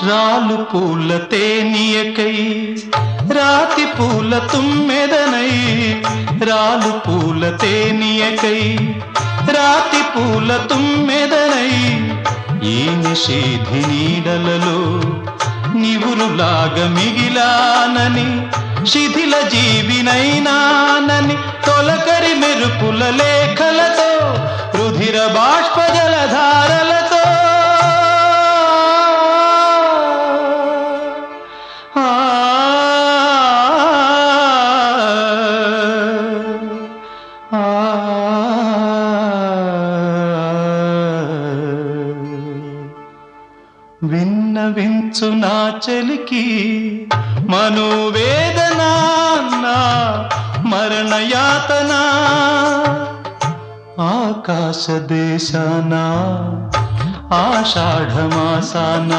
రాలు పూల తేనియకై రాతి పూల తుమ్మెదనై రాలు పూల తేనియకై రాతి పూల తుమ్మెదనై ఈ నిషేధి నీడలలో నివురులాగా మిగిలానని శిథిల జీవినైనానని తొలకరి మెరుపుల లేఖలతో రుధిర బాష్ప జలధారలతో విన్నవించు నా చలికి మనోవేదన మరణయాతన ఆకాశ దేశాన ఆషాఢమాసాన